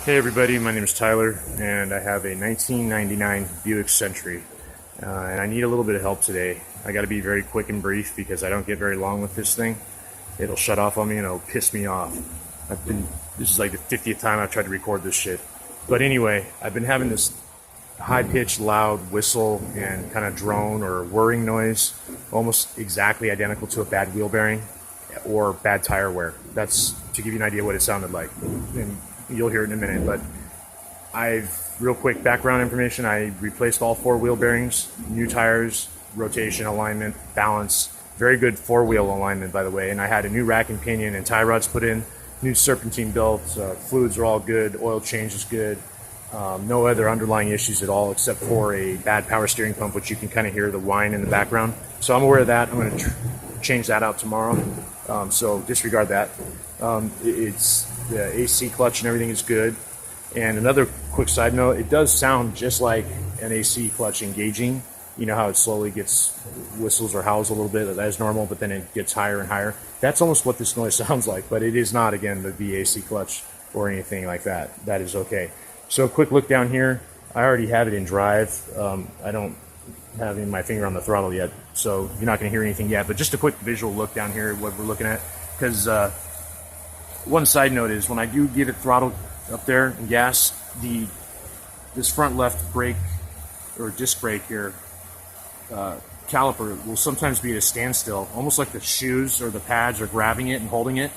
Hey everybody, my name is Tyler and I have a 1999 Buick Century and I need a little bit of help today. I got to be very quick and brief because I don't get very long with this thing. It'll shut off on me and it'll piss me off. This is like the 50th time I've tried to record this shit. But anyway, I've been having this high-pitched, loud whistle and kind of drone or whirring noise, almost exactly identical to a bad wheel bearing or bad tire wear. That's to give you an idea what it sounded like. And you'll hear it in a minute, but real quick background information, I replaced all four wheel bearings, new tires, rotation, alignment, balance, very good four-wheel alignment, by the way, and I had a new rack and pinion and tie rods put in, new serpentine belts, fluids are all good, oil change is good, no other underlying issues at all except for a bad power steering pump, which you can kind of hear the whine in the background. So I'm aware of that. I'm going to change that out tomorrow, so disregard that. It's the AC clutch and everything is good. And another quick side note, it does sound just like an AC clutch engaging. You know how it slowly whistles or howls a little bit as normal, but then it gets higher and higher. That's almost what this noise sounds like, but it is not, again, the AC clutch or anything like that. That is okay. So a quick look down here. I already have it in drive. I don't have my finger on the throttle yet, so you're not going to hear anything yet. But just a quick visual look down here at what we're looking at, because one side note is when I do give it throttle up there and gas, this front left brake or disc brake here caliper will sometimes be at a standstill, almost like the shoes or the pads are grabbing it and holding it,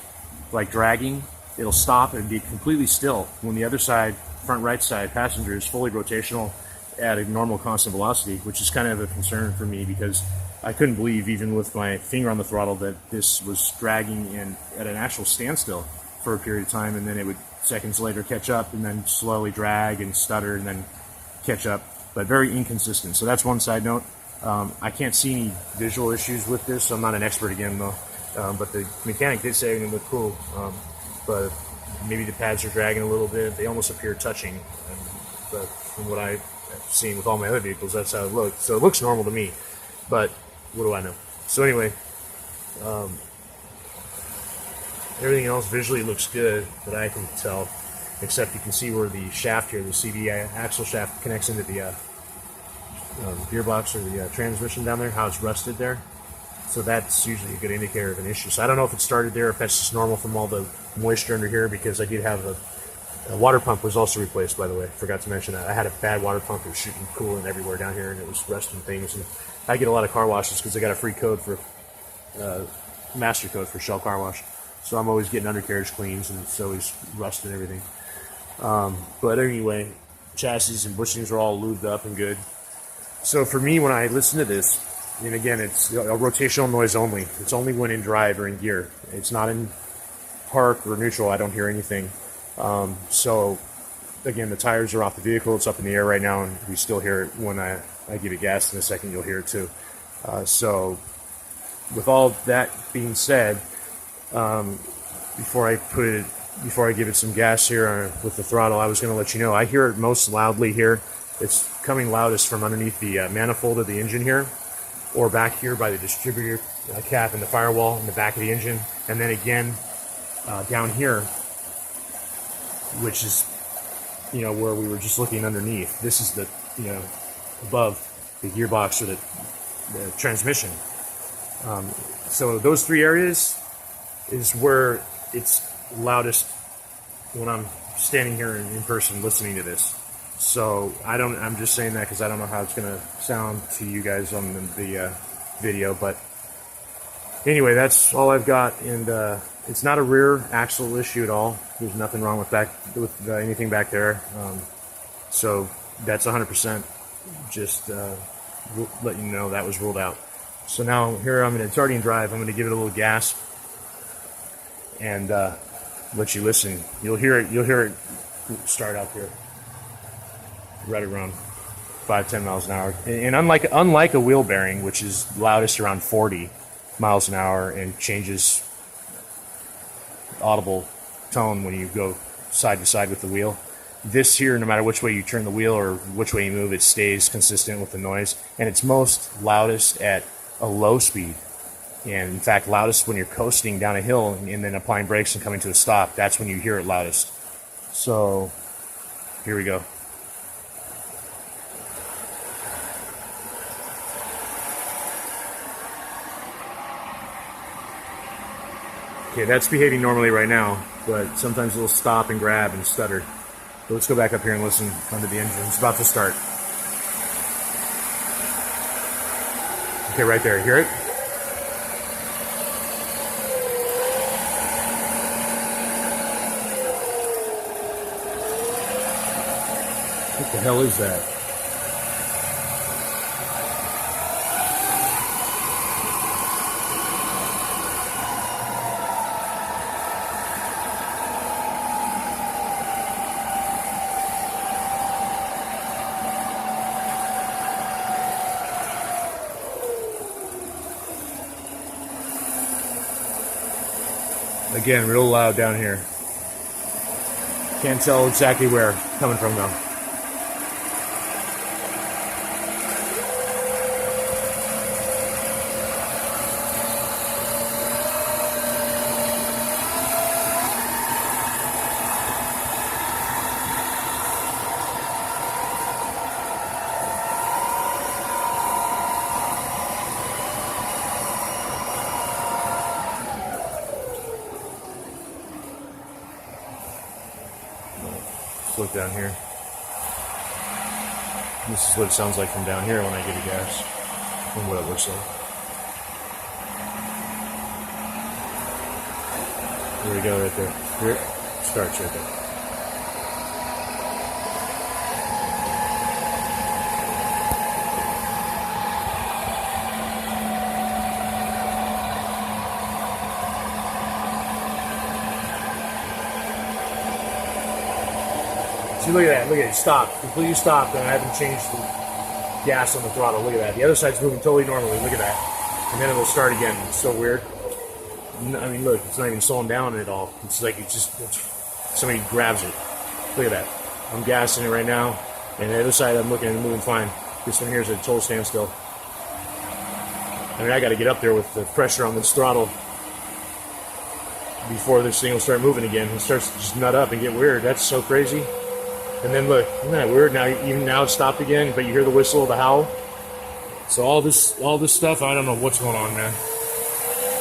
like dragging. It'll stop and be completely still when the other side, front right side passenger, is fully rotational at a normal constant velocity, which is kind of a concern for me because I couldn't believe, even with my finger on the throttle, that this was dragging in at an actual standstill for a period of time, and then it would seconds later catch up and then slowly drag and stutter and then catch up, but very inconsistent. So that's one side note. I can't see any visual issues with this, so I'm not an expert again though, but the mechanic did say it looked cool, but maybe the pads are dragging a little bit. They almost appear touching, but from what I've seen with all my other vehicles, that's how it looks. So it looks normal to me, but what do I know? So anyway, everything else visually looks good that I can tell, except you can see where the shaft here, the CD axle shaft, connects into the gearbox or the transmission down there, how it's rusted there. So that's usually a good indicator of an issue. So I don't know if it started there, if that's just normal from all the moisture under here, because I did have a water pump was also replaced, by the way. Forgot to mention that. I had a bad water pump that was shooting coolant everywhere down here, and it was rusting things. And I get a lot of car washes because I got a free code for master code for Shell Car Wash. So I'm always getting undercarriage cleans, and it's always rust and everything. But anyway, chassis and bushings are all lubed up and good. So for me, when I listen to this, and again, it's a rotational noise only. It's only when in drive or in gear. It's not in park or neutral. I don't hear anything. So again, the tires are off the vehicle. It's up in the air right now, and we still hear it when I give it gas. In a second, you'll hear it too. So with all that being said, before I give it some gas here with the throttle, I was going to let you know I hear it most loudly here. It's coming loudest from underneath the manifold of the engine here, or back here by the distributor cap and the firewall in the back of the engine, and then again down here, which is where we were just looking underneath. This is the above the gearbox or the transmission. So those three areas is where it's loudest when I'm standing here in person listening to this. So I'm just saying that because I don't know how it's going to sound to you guys on the video, but anyway, that's all I've got, and it's not a rear axle issue at all. There's nothing wrong with anything back there. So that's 100%. Just let you know that was ruled out. So now here it's already in drive. I'm going to give it a little gas and let you listen. You'll hear it start up here right around 5-10 miles an hour. And unlike a wheel bearing, which is loudest around 40 miles an hour and changes audible tone when you go side to side with the wheel, this here, no matter which way you turn the wheel or which way you move, it stays consistent with the noise. And it's most loudest at a low speed. And in fact, loudest when you're coasting down a hill and then applying brakes and coming to a stop. That's when you hear it loudest. So Here we go. Okay, that's behaving normally right now, but sometimes it'll stop and grab and stutter. So let's go back up here and listen under the engine. It's about to start. Okay, right there. Hear it? What the hell is that? Again, real loud down here. Can't tell exactly where. Coming from though. Let's look down here. This is what it sounds like from down here when I get a gas, and what it looks like. There we go, right there. Here it starts right there. See, look at that. Look at it. Stopped. Completely stopped, and I haven't changed the gas on the throttle. Look at that. The other side's moving totally normally. Look at that. And then it'll start again. It's so weird. I mean, look. It's not even slowing down at all. It's like somebody grabs it. Look at that. I'm gassing it right now. And the other side, I'm looking and moving fine. This one here is at a total standstill. I mean, I got to get up there with the pressure on this throttle before this thing will start moving again. It starts to just nut up and get weird. That's so crazy. And then look, isn't that weird? Now, even now it's stopped again, but you hear the whistle, the howl. So all this stuff, I don't know what's going on, man.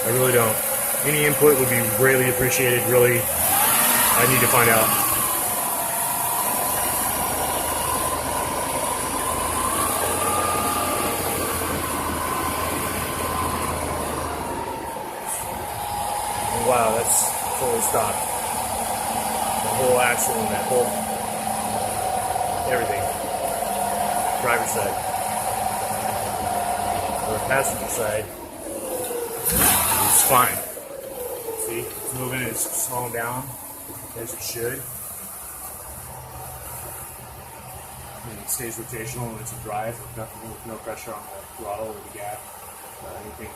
I really don't. Any input would be greatly appreciated. Really, I need to find out. Wow, that's fully stopped. The whole axle and that whole. Everything. Driver's side. Or the passenger side is fine. See, it's moving, it's slowing down as it should. And it stays rotational when it's a drive with no pressure on the throttle or the gas or anything.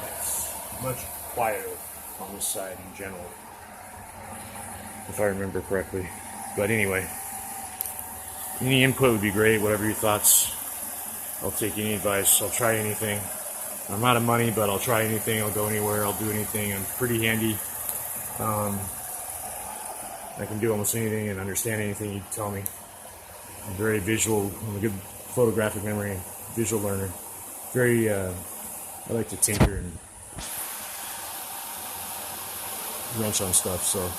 That's much quieter on this side in general, if I remember correctly. But anyway, any input would be great, whatever your thoughts. I'll take any advice. I'll try anything. I'm out of money, but I'll try anything. I'll go anywhere. I'll do anything. I'm pretty handy. I can do almost anything and understand anything you tell me. I'm very visual. I'm a good photographic memory, visual learner. Very, I like to tinker and wrench on stuff, so